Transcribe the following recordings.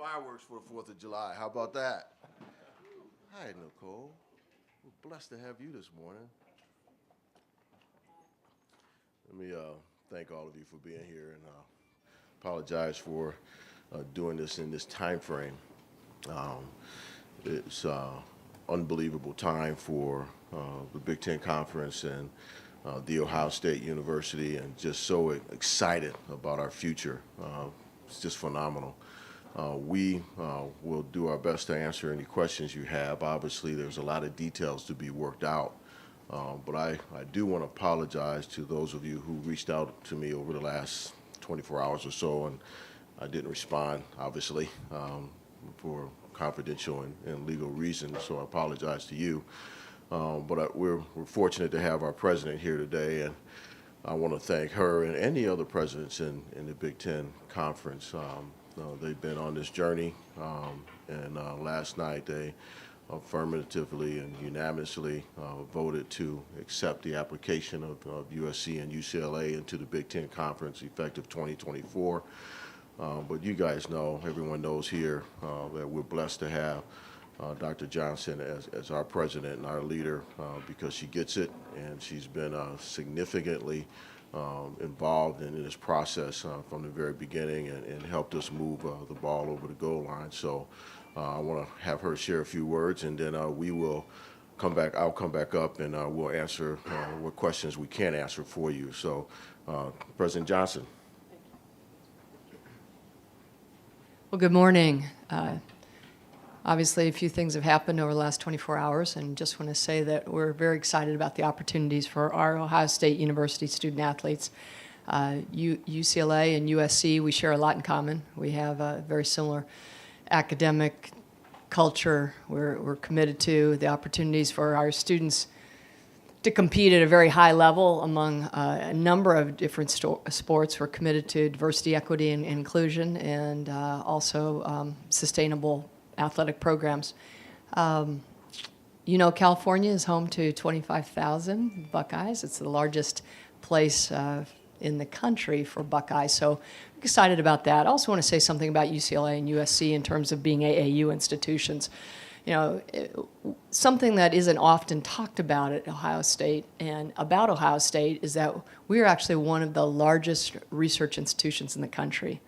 fireworks for the 4th of July. How about that? Hi, Nicole. We're blessed to have you this morning. Let me thank all of you for being here and apologize for doing this in this time frame. It's unbelievable time for the Big Ten Conference and The Ohio State University, and just so excited about our future. It's just phenomenal. We will do our best to answer any questions you have. Obviously, there's a lot of details to be worked out, but I do want to apologize to those of you who reached out to me over the last 24 hours or so, and I didn't respond, obviously, for confidential and legal reasons, so I apologize to you. But we're fortunate to have our president here today, and I want to thank her and any other presidents in the Big Ten Conference. They've been on this journey, and last night they affirmatively and unanimously voted to accept the application of USC and UCLA into the Big Ten Conference effective 2024. But you guys know, everyone knows here, that we're blessed to have Dr. Johnson as our president and our leader because she gets it, and she's been significantly involved in this process from the very beginning and helped us move the ball over the goal line. So I want to have her share a few words, and then we will come back. I'll come back up, and we'll answer what questions we can answer for you. So, President Johnson. Well, good morning. Obviously, a few things have happened over the last 24 hours, and just want to say that we're very excited about the opportunities for our Ohio State University student athletes. UCLA and USC, we share a lot in common. We have a very similar academic culture. We're committed to the opportunities for our students to compete at a very high level among a number of different sports. We're committed to diversity, equity, and inclusion, and also sustainable athletic programs. You know, California is home to 25,000 Buckeyes. It's the largest place in the country for Buckeyes, so I'm excited about that. I also want to say something about UCLA and USC in terms of being AAU institutions. You know, something that isn't often talked about at Ohio State and about Ohio State is that we are actually one of the largest research institutions in the country.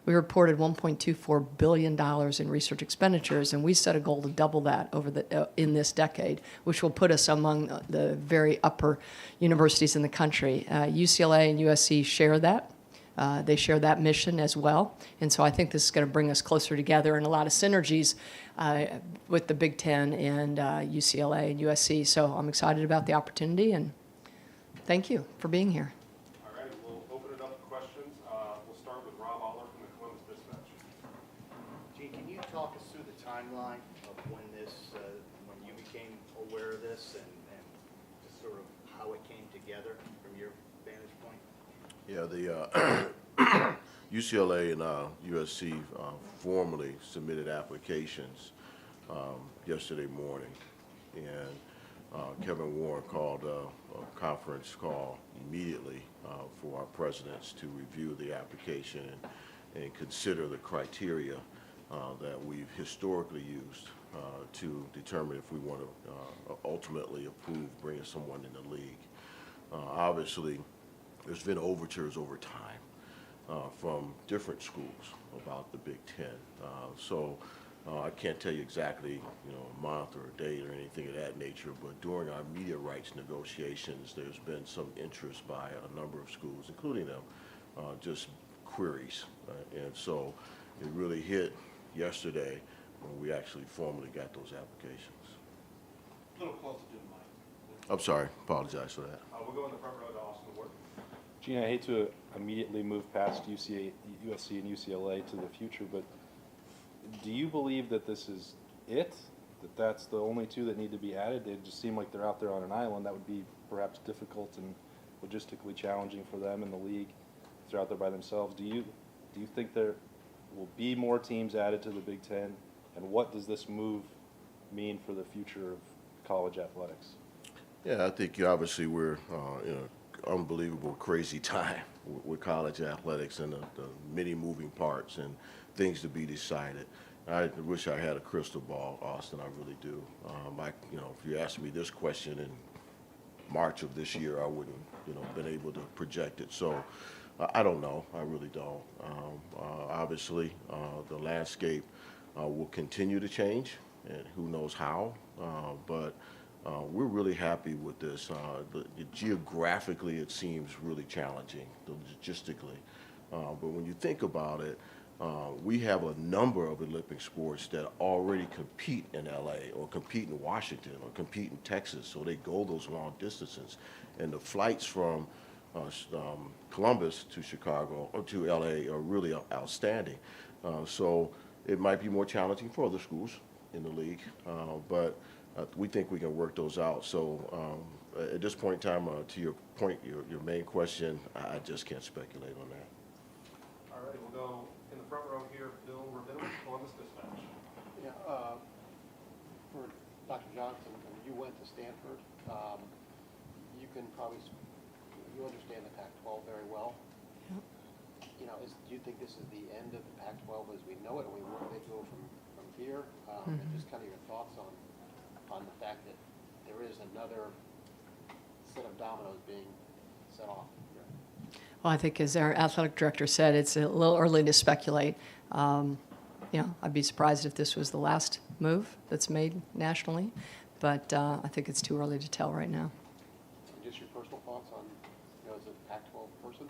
We reported $1.24 billion in research expenditures, and we set a goal to double that in this decade, which will put us among the very upper universities in the country. UCLA and USC share that. They share that mission as well, and so I think this is going to bring us closer together and a lot of synergies with the Big Ten and UCLA and USC. So I'm excited about the opportunity, and thank you for being here. Talk us through the timeline of when you became aware of this, and just sort of how it came together from your vantage point? Yeah, the UCLA and USC formally submitted applications yesterday morning, and Kevin Warren called a conference call immediately for our presidents to review the application and consider the criteria that we've historically used to determine if we want to ultimately approve bringing someone in the league. Obviously, there's been overtures over time from different schools about the Big Ten. So I can't tell you exactly, a month or a date or anything of that nature, but during our media rights negotiations, there's been some interest by a number of schools, including them, just queries. And so it really hit yesterday when we actually formally got those applications. A little closer to the mic. I'm sorry, apologize for that. We'll go in the front row to Austin Ward. Gene, I hate to immediately move past USC and UCLA to the future, but do you believe that this is it? That's the only two that need to be added? They just seem like they're out there on an island. That would be perhaps difficult and logistically challenging for them in the league if they're out there by themselves. Do you think there will be more teams added to the Big Ten, and what does this move mean for the future of college athletics? Yeah, I think obviously we're in unbelievable, crazy time with college athletics and the many moving parts and things to be decided. I wish I had a crystal ball, Austin. I really do. If you asked me this question in March of this year, I wouldn't, been able to project it. So I don't know. I really don't. Obviously, the landscape will continue to change, and who knows how. But we're really happy with this. Geographically, it seems really challenging, logistically. But when you think about it, we have a number of Olympic sports that already compete in LA or compete in Washington or compete in Texas, so they go those long distances. And the flights from Columbus to Chicago or to LA are really outstanding. So it might be more challenging for other schools in the league, but we think we can work those out. So at this point in time, to your point, your main question, I just can't speculate on that. All righty, we'll go in the front row here, Bill Rabinowitz, Columbus Dispatch. Yeah, for Dr. Johnson, you went to Stanford. You can probably, you understand the Pac-12 very well. Yep. Do you think this is the end of the Pac-12 as we know it, or where they go from here? And just kind of your thoughts on the fact that there is another set of dominoes being set off here. Well, I think as our athletic director said, it's a little early to speculate. I'd be surprised if this was the last move that's made nationally, but I think it's too early to tell right now. And just your personal thoughts on, as a Pac-12 person?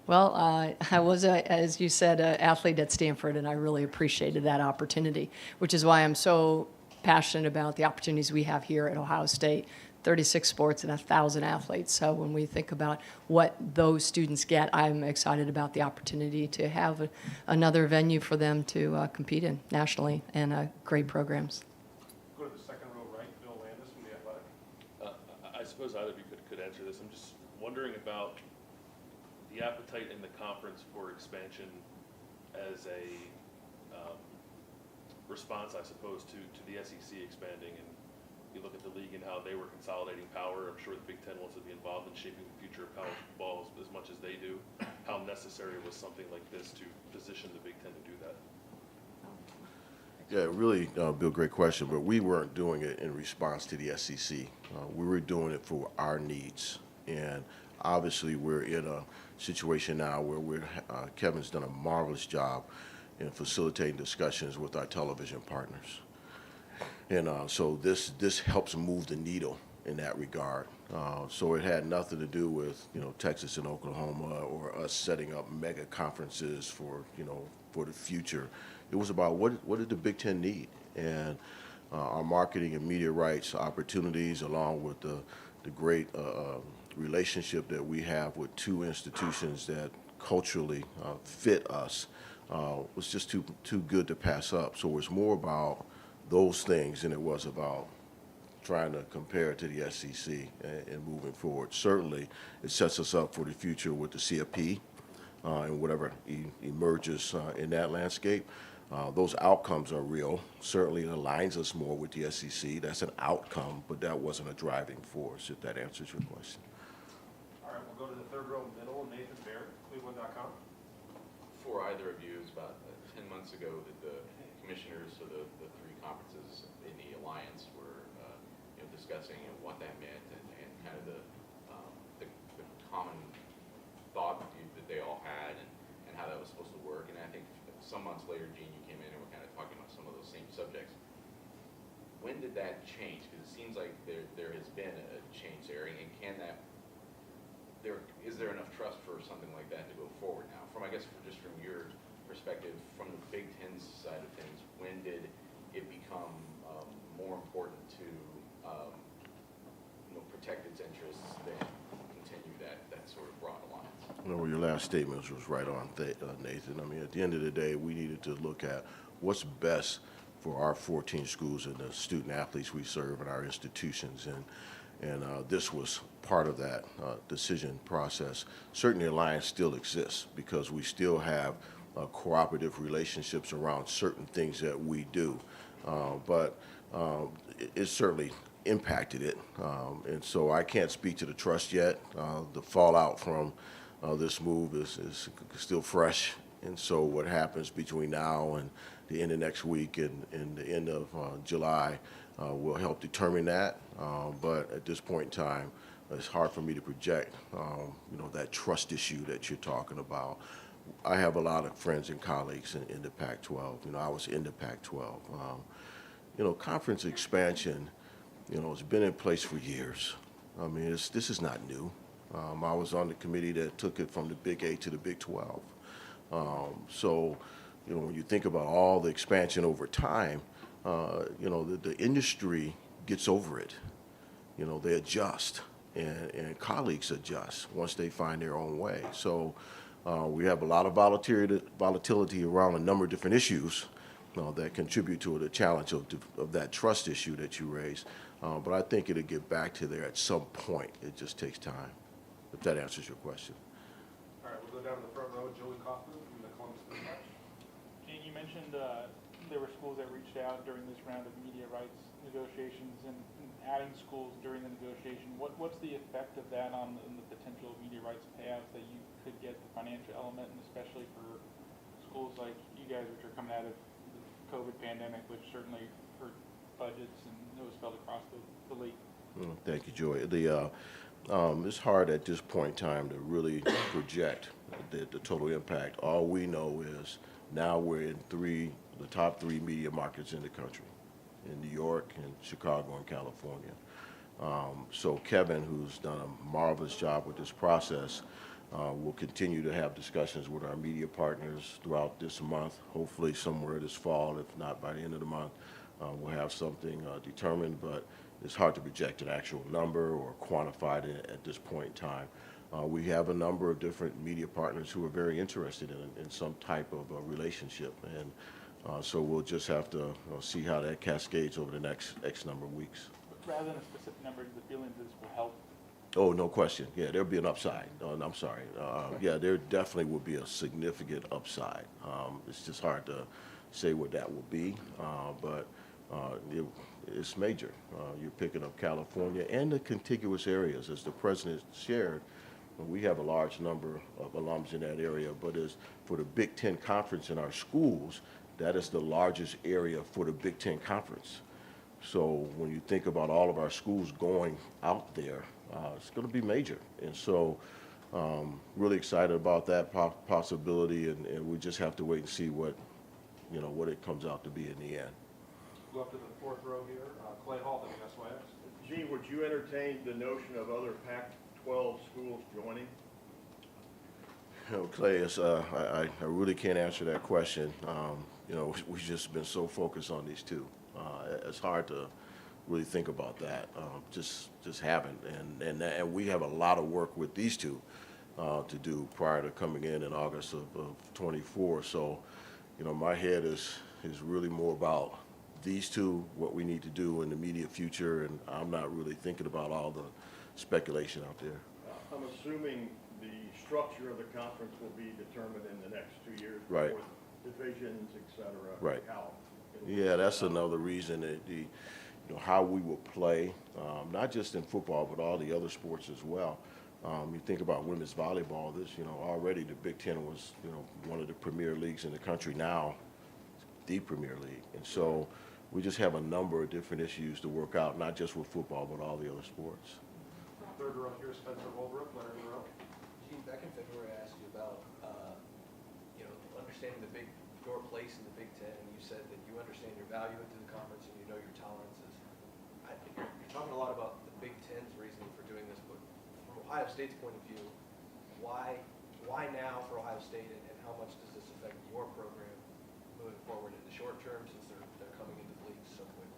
Well, I was, as you said, an athlete at Stanford, and I really appreciated that opportunity, which is why I'm so passionate about the opportunities we have here at Ohio State. 36 sports and 1,000 athletes. So when we think about what those students get, I'm excited about the opportunity to have another venue for them to compete in nationally and great programs. Go to the second row right, Bill Landis from The Athletic. I suppose either of you could answer this. I'm just wondering about the appetite in the conference for expansion as a response, I suppose, to the SEC expanding. And you look at the league and how they were consolidating power. I'm sure the Big Ten wants to be involved in shaping the future of college football as much as they do. How necessary was something like this to position the Big Ten to do that? Yeah, really, Bill, great question. But we weren't doing it in response to the SEC. We were doing it for our needs. And obviously, we're in a situation now where Kevin's done a marvelous job in facilitating discussions with our television partners. And so this helps move the needle in that regard. So it had nothing to do with Texas and Oklahoma or us setting up mega conferences for the future. It was about what did the Big Ten need, and our marketing and media rights opportunities, along with the great relationship that we have with two institutions that culturally fit us, was just too good to pass up. So it's more about those things than it was about trying to compare it to the SEC and moving forward. Certainly, it sets us up for the future with the CFP and whatever emerges in that landscape. Those outcomes are real. Certainly, it aligns us more with the SEC. That's an outcome, but that wasn't a driving force, if that answers your question. All right, we'll go to the third row middle, Nathan Barrett, Cleveland.com. For either of you, it was about 10 months ago that the commissioners of the three conferences in the alliance were discussing what that meant and kind of the common thought that they all had and how that was supposed to work. And I think some months later, Gene, you came in and we're kind of talking about some of those same subjects. When did that change? Because it seems like there has been a change there, and is there enough trust for something like that to go forward now? From your perspective, from the Big Ten's side of things, when did it become more important to protect its interests than continue that sort of broad alliance? Well, your last statement was right on, Nathan. I mean, at the end of the day, we needed to look at what's best for our 14 schools and the student athletes we serve in our institutions, and this was part of that decision process. Certainly, the alliance still exists because we still have cooperative relationships around certain things that we do, but it's certainly impacted it. And so I can't speak to the trust yet. The fallout from this move is still fresh. And so what happens between now and the end of next week and the end of July will help determine that. But at this point in time, it's hard for me to project, that trust issue that you're talking about. I have a lot of friends and colleagues in the Pac-12. I was in the Pac-12. Conference expansion, it's been in place for years. I mean, this is not new. I was on the committee that took it from the Big 8 to the Big 12. So, when you think about all the expansion over time, the industry gets over it. They adjust, and colleagues adjust once they find their own way. So we have a lot of volatility around a number of different issues that contribute to the challenge of that trust issue that you raised. But I think it'll get back to there at some point. It just takes time, if that answers your question. All right, we'll go down to the front row. Joey Kaufman from the Columbus Dispatch. Gene, you mentioned there were schools that reached out during this round of media rights negotiations and adding schools during the negotiation. What's the effect of that on the potential media rights payouts that you could get, the financial element, and especially for schools like you guys, which are coming out of the COVID pandemic, which certainly hurt budgets and it was felt across the league? Thank you, Joy. It's hard at this point in time to really project the total impact. All we know is now we're in the top three media markets in the country, in New York and Chicago and California. So Kevin, who's done a marvelous job with this process, will continue to have discussions with our media partners throughout this month, hopefully somewhere this fall, if not by the end of the month. We'll have something determined, but it's hard to project an actual number or quantify it at this point in time. We have a number of different media partners who are very interested in some type of a relationship, and so we'll just have to see how that cascades over the next X number of weeks. Rather than a specific number, the feeling this will help. Oh, no question. Yeah, there'll be an upside. I'm sorry. Yeah, there definitely will be a significant upside. It's just hard to say what that will be, but it's major. You're picking up California and the contiguous areas. As the president shared, we have a large number of alums in that area, but as for the Big Ten Conference in our schools, that is the largest area for the Big Ten Conference. So when you think about all of our schools going out there, it's going to be major. And so really excited about that possibility, and we just have to wait and see what it comes out to be in the end. Go up to the fourth row here. Clay Hall, WSYX. Gene, would you entertain the notion of other Pac-12 schools joining? Clay, I really can't answer that question. We've just been so focused on these two. It's hard to really think about that. Just haven't, and we have a lot of work with these two to do prior to coming in August of 24. So, my head is really more about these two, what we need to do in the immediate future, and I'm not really thinking about all the speculation out there. I'm assuming the structure of the conference will be determined in the next 2 years. Right. Before divisions, et cetera. Right. How it'll Yeah, be that's set up. another reason that how we will play, not just in football, but all the other sports as well. You think about women's volleyball, already the Big Ten was, one of the premier leagues in the country, now the premier league. And so we just have a number of different issues to work out, not just with football, but all the other sports. Third row here, Spencer Holbrook, Lettermen Row. Gene, back in February, I asked you about, understanding your place in the Big Ten, and you said that you understand your value into the conference and you know your tolerances. I think you're talking a lot about the Big Ten's reasoning for doing this, but from Ohio State's point of view, why now for Ohio State, and how much does this affect your program moving forward in the short term, since they're coming into the league so quickly?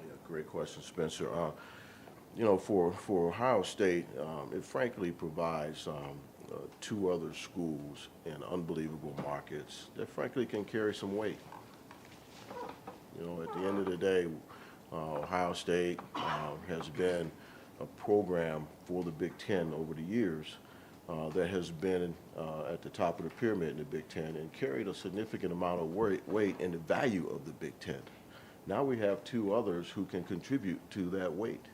Yeah, great question, Spencer. For Ohio State, it frankly provides two other schools in unbelievable markets that frankly can carry some weight. At the end of the day, Ohio State has been a program for the Big Ten over the years that has been at the top of the pyramid in the Big Ten and carried a significant amount of weight in the value of the Big Ten. Now we have two others who can contribute to that weight.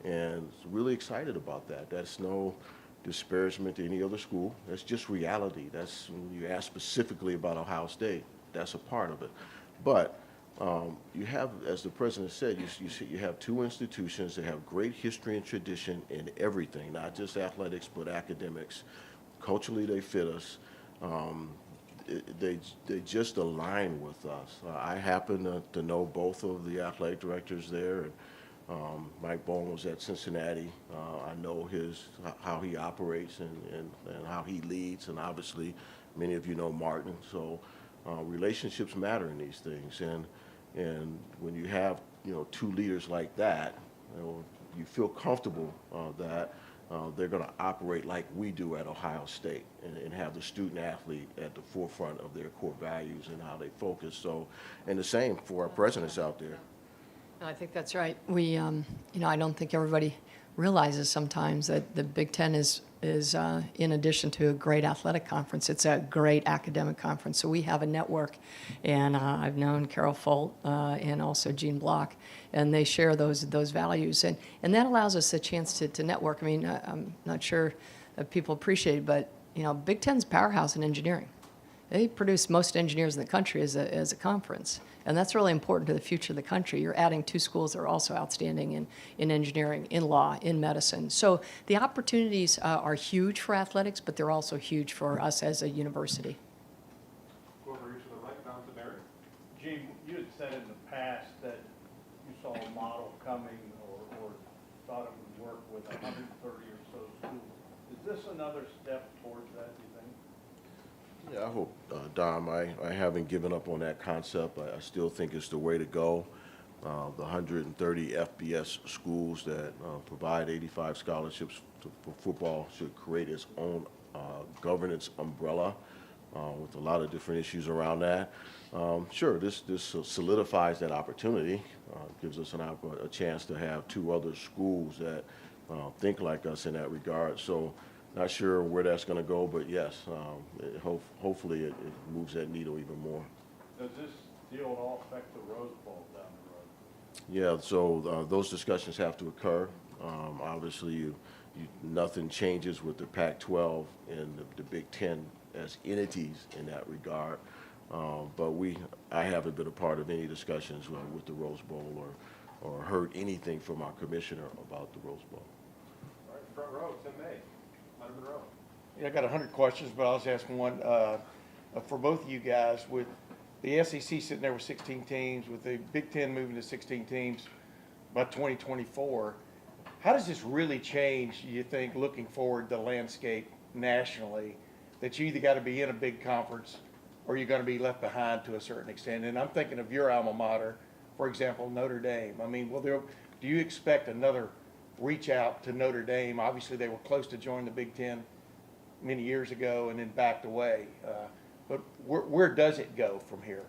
And really excited about that. That's no disparagement to any other school. That's just reality. That's when you ask specifically about Ohio State, that's a part of it. But you have, as the president said, you have two institutions that have great history and tradition in everything, not just athletics, but academics. Culturally, they fit us. They just align with us. I happen to know both of the athletic directors there. And, Mike Bowen was at Cincinnati. I know how he operates and how he leads, and obviously many of you know Martin. So relationships matter in these things, and when you have two leaders like that, you feel comfortable that they're going to operate like we do at Ohio State and have the student athlete at the forefront of their core values and how they focus. So, and the same for our presidents out there. I think that's right. We, I don't think everybody realizes sometimes that the Big Ten is in addition to a great athletic conference, it's a great academic conference. So we have a network, and I've known Carol Folt and also Gene Block, and they share those values, and that allows us a chance to network. I mean, I'm not sure that people appreciate it, but Big Ten's powerhouse in engineering. They produce most engineers in the country as a conference, and that's really important to the future of the country. You're adding two schools that are also outstanding in engineering, in law, in medicine. So the opportunities are huge for athletics, but they're also huge for us as a university. Go over here to the right, down to Mary. Gene, you had said in the past that you saw a model coming or thought it would work with 130 or so schools. Is this another step towards that, do you think? Yeah, I hope, Dom, I haven't given up on that concept. I still think it's the way to go. The 130 FBS schools that provide 85 scholarships for football should create its own governance umbrella with a lot of different issues around that. Sure, this solidifies that opportunity, gives us a chance to have two other schools that think like us in that regard. So. Not sure where that's going to go, but yes, hopefully it moves that needle even more. Does this deal at all affect the Rose Bowl down the road? Yeah, so those discussions have to occur. Obviously, nothing changes with the Pac-12 and the Big Ten as entities in that regard. But I haven't been a part of any discussions with the Rose Bowl or heard anything from our commissioner about the Rose Bowl. All right, front row, Tim May, Lettermen Row. Yeah, I got 100 questions, but I'll just ask one for both of you guys. With the SEC sitting there with 16 teams, with the Big Ten moving to 16 teams by 2024, how does this really change, you think, looking forward, the landscape nationally, that you either got to be in a big conference or you're going to be left behind to a certain extent? And I'm thinking of your alma mater, for example, Notre Dame. I mean, do you expect another reach out to Notre Dame? Obviously, they were close to joining the Big Ten many years ago and then backed away. But where does it go from here?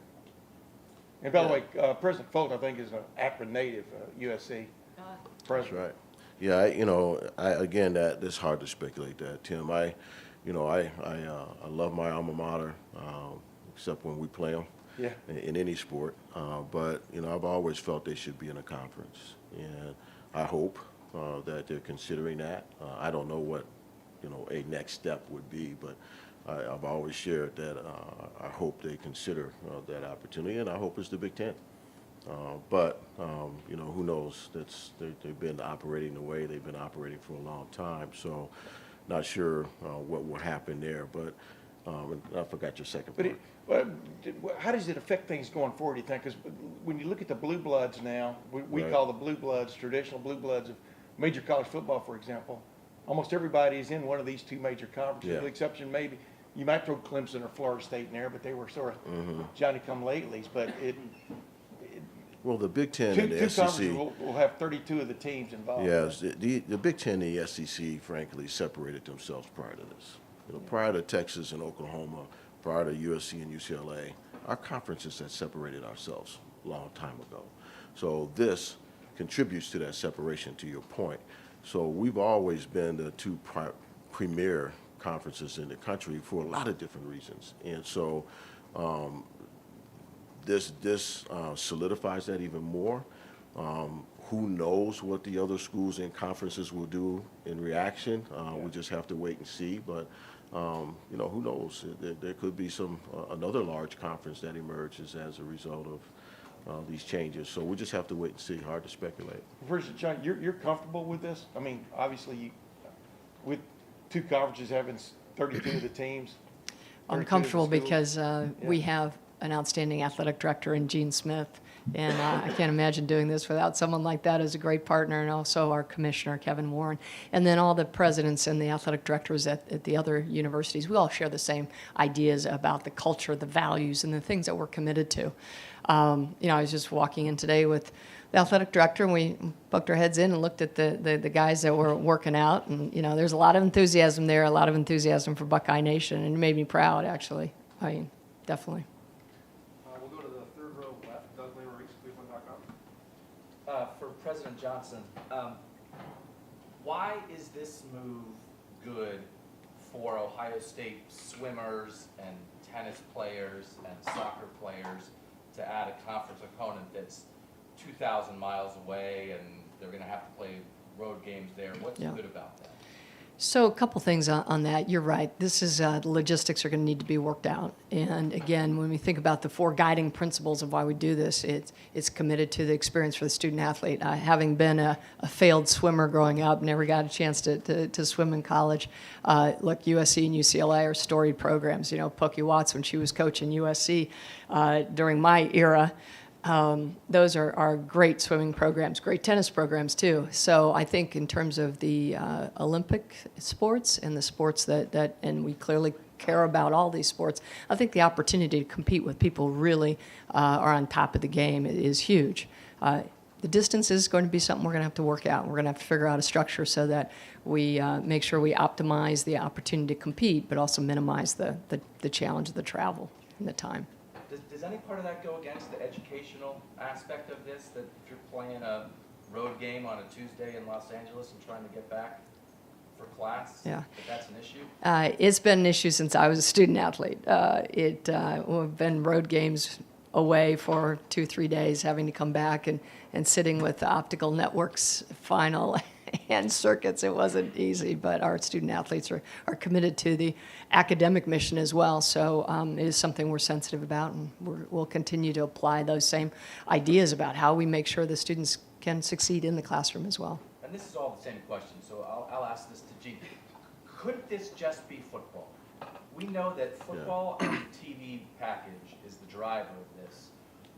And by the way, President Folt, I think, is an Akron native, USC That's president. right. Yeah, again, that's hard to speculate that, Tim. I love my alma mater, except when we play them. Yeah. In any sport. But I've always felt they should be in a conference, and I hope that they're considering that. I don't know what a next step would be, but I've always shared that I hope they consider that opportunity, and I hope it's the Big Ten. But who knows? They've been operating the way they've been operating for a long time, so not sure what will happen there. But I forgot your second part. How does it affect things going forward, do you think? Because when you look at the blue bloods now, we Right. call the blue bloods, traditional blue bloods of major college football, for example, almost everybody is in one of these two major conferences, Yeah. with the exception maybe, you might throw Clemson or Florida State in there, but they were sort of Johnny-come-latelys. But Well, the Big Ten two and the conferences SEC. will have 32 of the teams involved. Yes, the Big Ten and the SEC, frankly, separated themselves prior to this. Prior to Texas and Oklahoma, prior to USC and UCLA, our conferences had separated ourselves a long time ago. So this contributes to that separation, to your point. So we've always been the two premier conferences in the country for a lot of different reasons. And so this solidifies that even more. Who knows what the other schools and conferences will do in reaction? We just have to wait and see. But who knows? There could be another large conference that emerges as a result of these changes. So we just have to wait and see. Hard to speculate. First, John, you're comfortable with this? I mean, obviously, with two conferences having 32 of the teams. 32 I'm of the comfortable schools. because we have an outstanding athletic director in Gene Smith, and I can't imagine doing this without someone like that as a great partner, and also our commissioner, Kevin Warren, and then all the presidents and the athletic directors at the other universities. We all share the same ideas about the culture, the values, and the things that we're committed to. I was just walking in today with the athletic director, and we poked our heads in and looked at the guys that were working out, and there's a lot of enthusiasm there, a lot of enthusiasm for Buckeye Nation, and it made me proud, actually. I mean, definitely. We'll go to the third row left, Doug Lamoreese, Cleveland.com. For President Johnson, why is this move good for Ohio State swimmers and tennis players and soccer players to add a conference opponent that's 2,000 miles away and they're going to have to play road games there? What's good about that? So a couple things on that. You're right. This is the logistics are going to need to be worked out. And again, when we think about the four guiding principles of why we do this, it's committed to the experience for the student athlete. Having been a failed swimmer growing up, never got a chance to swim in college. Look, USC and UCLA are storied programs. Pokey Watts, when she was coaching USC during my era, those are great swimming programs, great tennis programs too. So I think in terms of the Olympic sports and the sports that and we clearly care about all these sports, I think the opportunity to compete with people really are on top of the game is huge. The distance is going to be something we're going to have to work out. We're going to have to figure out a structure so that we make sure we optimize the opportunity to compete, but also minimize the challenge of the travel and the time. Does any part of that go against the educational aspect of this, that if you're playing a road game on a Tuesday in Los Angeles and trying to get back for class, that's an issue? It's been an issue since I was a student athlete. We've been road games away for 2-3 days, having to come back and sitting with the optical networks final and circuits. It wasn't easy, but our student athletes are committed to the academic mission as well. So it is something we're sensitive about, and we'll continue to apply those same ideas about how we make sure the students can succeed in the classroom as well. And this is all the same question, so I'll ask this to Gene. Could this just be football? We know that football and the TV package is the driver of this.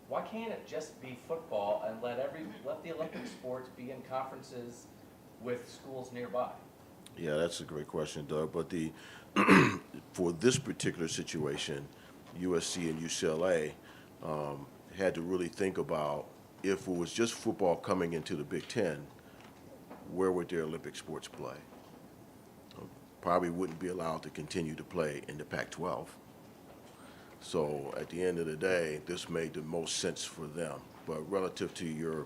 Why can't it just be football and let the Olympic sports be in conferences with schools nearby? Yeah, that's a great question, Doug. But for this particular situation, USC and UCLA had to really think about, if it was just football coming into the Big Ten, where would their Olympic sports play? Probably wouldn't be allowed to continue to play in the Pac-12. So at the end of the day, this made the most sense for them. But relative to your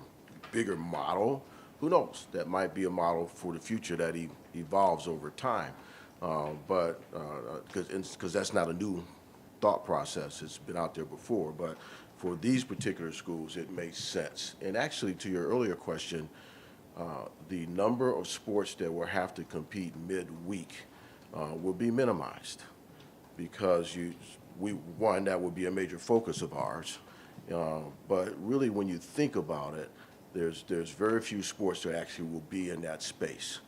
bigger model, who knows? That might be a model for the future that evolves over time. But because that's not a new thought process. It's been out there before. But for these particular schools, it makes sense. And actually, to your earlier question, the number of sports that will have to compete midweek will be minimized, because that would be a major focus of ours. But really, when you think about it, there's very few sports that actually will be in that space.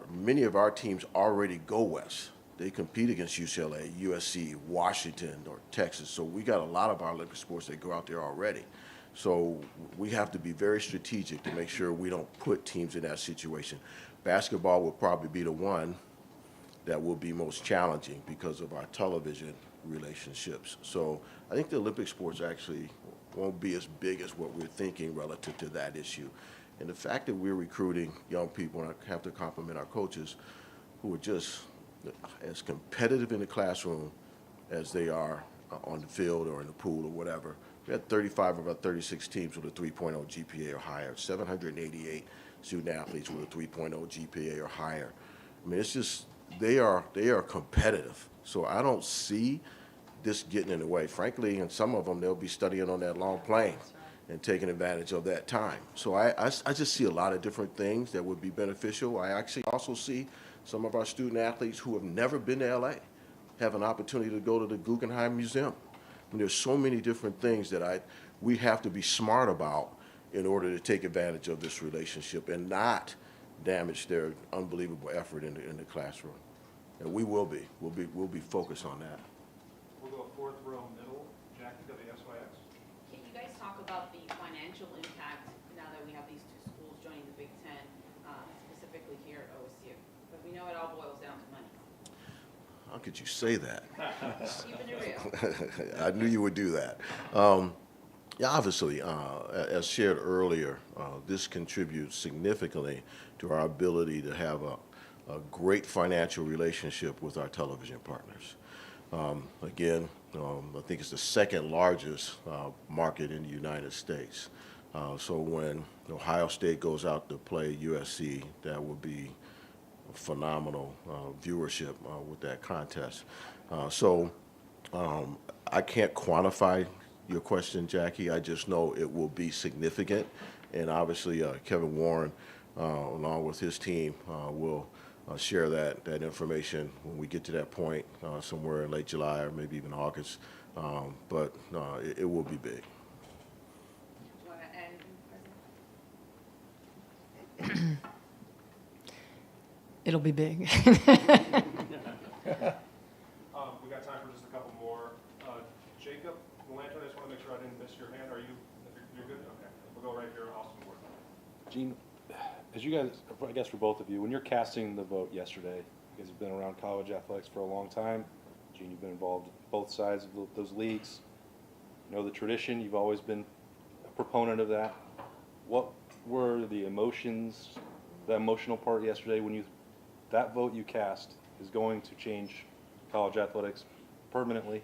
Many of our teams already go west. They compete against UCLA, USC, Washington, or Texas. So we got a lot of our Olympic sports that go out there already. So we have to be very strategic to make sure we don't put teams in that situation. Basketball will probably be the one that will be most challenging because of our television relationships. So I think the Olympic sports actually won't be as big as what we're thinking relative to that issue. And the fact that we're recruiting young people, and I have to compliment our coaches, who are just as competitive in the classroom as they are on the field or in the pool or whatever. We had 35 of our 36 teams with a 3.0 GPA or higher, 788 student athletes with a 3.0 GPA or higher. I mean, it's just, they are competitive. So I don't see this getting in the way. Frankly, and some of them, they'll be studying on that long plane and taking advantage of that time. So I just see a lot of different things that would be beneficial. I actually also see some of our student athletes who have never been to LA have an opportunity to go to the Guggenheim Museum. I mean, there's so many different things that we have to be smart about in order to take advantage of this relationship and not damage their unbelievable effort in the classroom. And we will be. We'll be focused on that. We'll go fourth row middle. Jackie, WSYX. Can you guys talk about the financial impact now that we have these two schools joining the Big Ten, specifically here at OSU? Because we know it all boils down to money. How could you say that? Keeping it real. I knew you would do that. Yeah, obviously, as shared earlier, this contributes significantly to our ability to have a great financial relationship with our television partners. Again, I think it's the second largest market in the United States. So when Ohio State goes out to play USC, that will be a phenomenal viewership with that contest. So I can't quantify your question, Jackie. I just know it will be significant. And obviously, Kevin Warren, along with his team, will share that information when we get to that point, somewhere in late July or maybe even August. But it will be big. It'll be big. We got time for just a couple more. Jacob Lantern, I just want to make sure I didn't miss your hand. You're good? Okay. We'll go right here, Austin Ward. Gene, as you guys, I guess for both of you, when you're casting the vote yesterday, you guys have been around college athletics for a long time. Gene, you've been involved in both sides of those leagues. You know the tradition. You've always been a proponent of that. What were the emotions, the emotional part yesterday when that vote you cast is going to change college athletics permanently?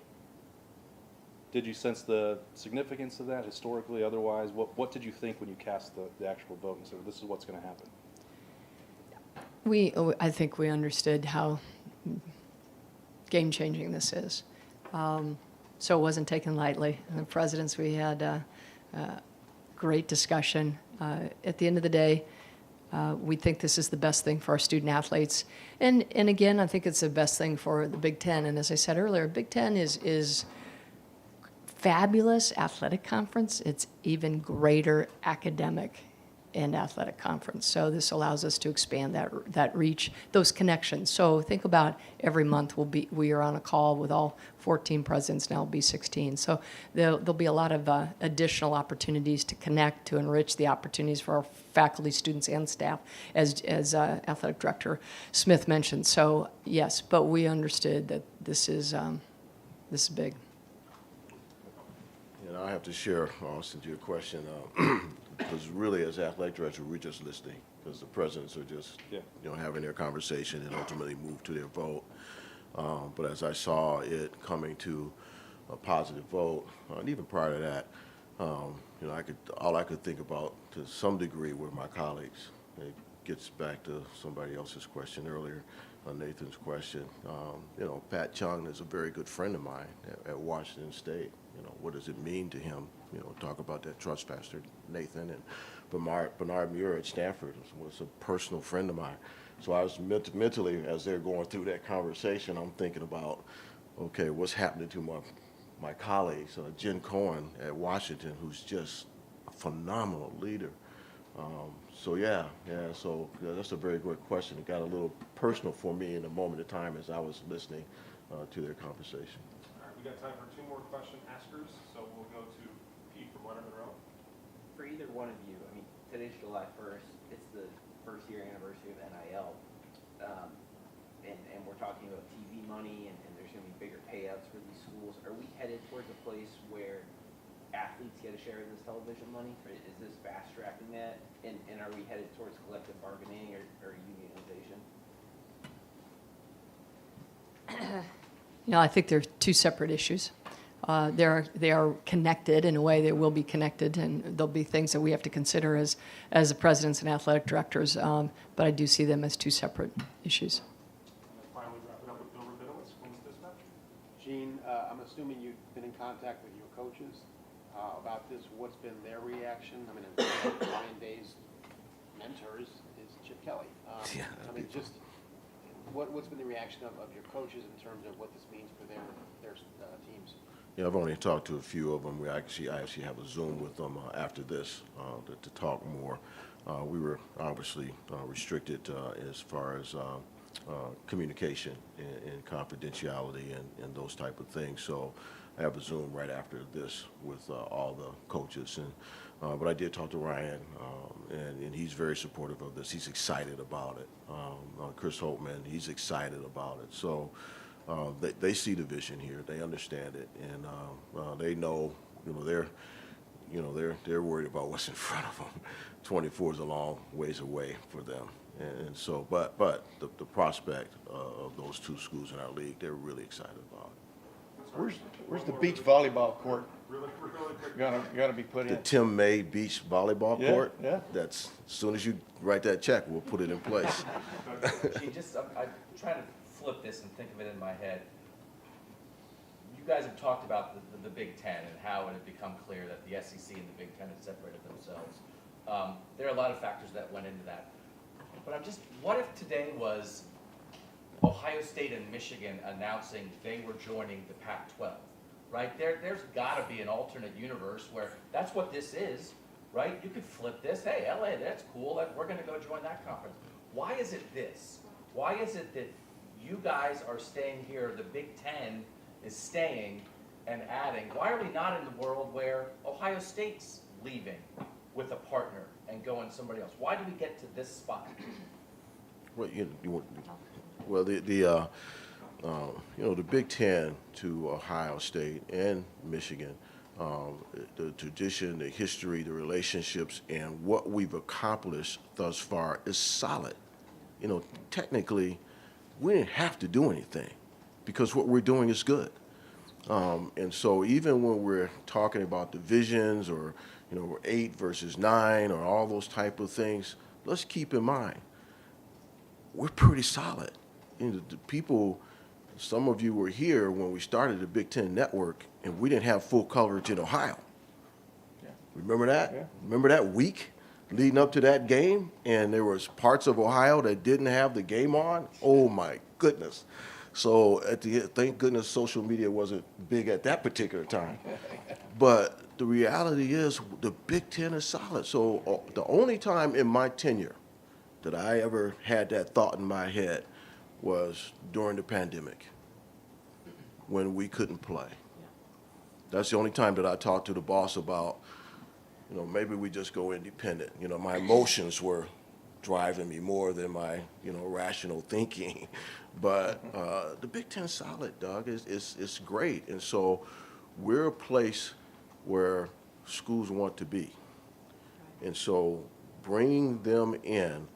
Did you sense the significance of that historically, otherwise? What did you think when you cast the actual vote and said, this is what's going to happen? I think we understood how game-changing this is. So it wasn't taken lightly. The presidents, we had a great discussion. At the end of the day, we think this is the best thing for our student athletes. And again, I think it's the best thing for the Big Ten. And as I said earlier, Big Ten is fabulous athletic conference. It's even greater academic and athletic conference. So this allows us to expand that reach, those connections. So think about every month we are on a call with all 14 presidents, now it'll be 16. So there'll be a lot of additional opportunities to connect, to enrich the opportunities for our faculty, students, and staff, as Athletic Director Smith mentioned. So yes, but we understood that this is big. And I have to share, Austin, to your question, because really as athletic director, we're just listening, because the presidents are just having their conversation and ultimately move to their vote. But as I saw it coming to a positive vote, and even prior to that, all I could think about to some degree were my colleagues. It gets back to somebody else's question earlier, Nathan's question. Pat Chung is a very good friend of mine at Washington State. What does it mean to him? Talk about that trust factor, Nathan. And Bernard Muir at Stanford was a personal friend of mine. So I was mentally, as they're going through that conversation, I'm thinking about, okay, what's happening to my colleagues, Jen Cohen at Washington, who's just a phenomenal leader. So that's a very good question. It got a little personal for me in a moment of time as I was listening to their conversation. All right, we got time for two more question askers, so we'll go to Pete from Lettermen Row. For either one of you, I mean, today's July 1st, it's the first year anniversary of NIL, and we're talking about TV money, and there's going to be bigger payouts for these schools. Are we headed towards a place where athletes get a share of this television money? Or is this fast-tracking that? And are we headed towards collective bargaining or unionization? I think they're two separate issues. They are connected in a way. They will be connected, and there'll be things that we have to consider as the presidents and athletic directors. But I do see them as two separate issues. And then finally, wrapping up with Bill Rabinowitz, Women's Dispatch. Gene, I'm assuming coaches about this? What's been their reaction? I mean, Ryan Day's mentor is Chip Kelly. Yeah. I mean, just what's been the reaction of your coaches in terms of what this means for their teams? Yeah, I've only talked to a few of them. I actually have a Zoom with them after this to talk more. We were obviously restricted as far as communication and confidentiality and those type of things. So I have a Zoom right after this with all the coaches. But I did talk to Ryan, and he's very supportive of this. He's excited about it. Chris Holtman, he's excited about it. So they see the vision here. They understand it, and they know, they're worried about what's in front of them. 24 is a long ways away for them, and so, but the prospect of those two schools in our league, they're really excited about it. Where's the beach volleyball court Really quick. gonna be put The in? Tim May Beach Volleyball Yeah, Court. yeah. That's as soon as you write that check, we'll put it in place. Gee, I'm trying to flip this and think of it in my head. You guys have talked about the Big Ten and how it had become clear that the SEC and the Big Ten had separated themselves. There are a lot of factors that went into that. But what if today was Ohio State and Michigan announcing they were joining the Pac-12, right? There's gotta be an alternate universe where that's what this is, right? You could flip this, hey, LA, that's cool, we're gonna go join that conference. Why is it this? Why is it that you guys are staying here, the Big Ten is staying and adding? Why are we not in the world where Ohio State's leaving with a partner and going somebody else? Why do we get to this spot? Well, the Big Ten to Ohio State and Michigan, the tradition, the history, the relationships, and what we've accomplished thus far is solid. Technically, we didn't have to do anything because what we're doing is good. And so even when we're talking about divisions or, we're 8 versus 9 or all those type of things, let's keep in mind, we're pretty solid. The people, some of you were here when we started the Big Ten Network, and we didn't have full coverage in Ohio. Yeah. Remember that? Yeah. Remember that week leading up to that game, and there was parts of Ohio that didn't have the game on? Oh my goodness. So thank goodness social media wasn't big at that particular time. But the reality is the Big Ten is solid. So the only time in my tenure that I ever had that thought in my head was during the pandemic when we couldn't play. That's the only time that I talked to the boss about, maybe we just go independent. My emotions were driving me more than my, rational thinking. But the Big Ten's solid, Doug. It's great. And so we're a place where schools want to be. And so bringing them in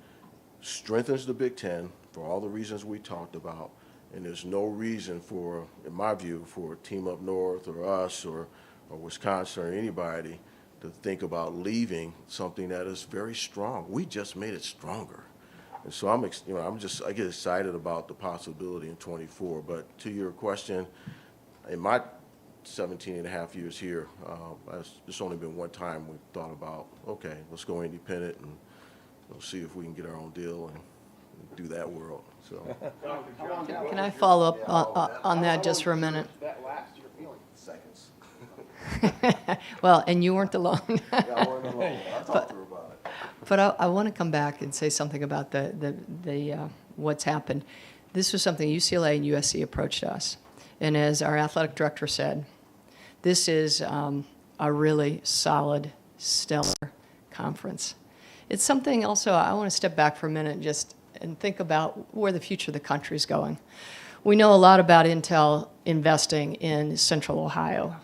strengthens the Big Ten for all the reasons we talked about. And there's no reason for, in my view, for Team Up North or us or Wisconsin or anybody to think about leaving something that is very strong. We just made it stronger. And so I get excited about the possibility in 24. But to your question, in my 17 and a half years here, it's only been one time we thought about, okay, let's go independent and we'll see if we can get our own deal and do that world. So. Can I follow up on that just for a minute? That last you're feeling? Seconds. Well, and you weren't alone. Yeah, I wasn't alone. I talked to her about it. But I want to come back and say something about the what's happened. This was something UCLA and USC approached us. And as our athletic director said, this is a really solid, stellar conference. It's something also, I want to step back for a minute and think about where the future of the country is going. We know a lot about Intel investing in Central Ohio,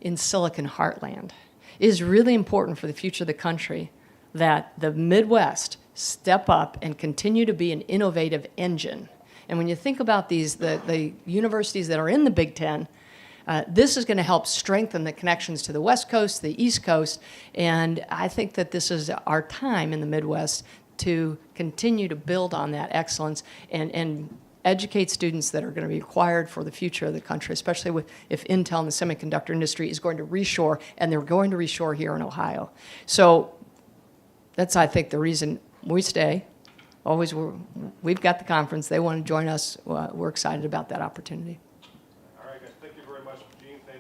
in Silicon Heartland. It is really important for the future of the country that the Midwest step up and continue to be an innovative engine. And when you think about the universities that are in the Big Ten, this is going to help strengthen the connections to the West Coast, the East Coast, and I think that this is our time in the Midwest to continue to build on that excellence and educate students that are going to be required for the future of the country, especially if Intel and the semiconductor industry is going to reshore, and they're going to reshore here in Ohio. So that's, I think, the reason we stay. Always, we've got the conference. They want to join us. We're excited about that opportunity.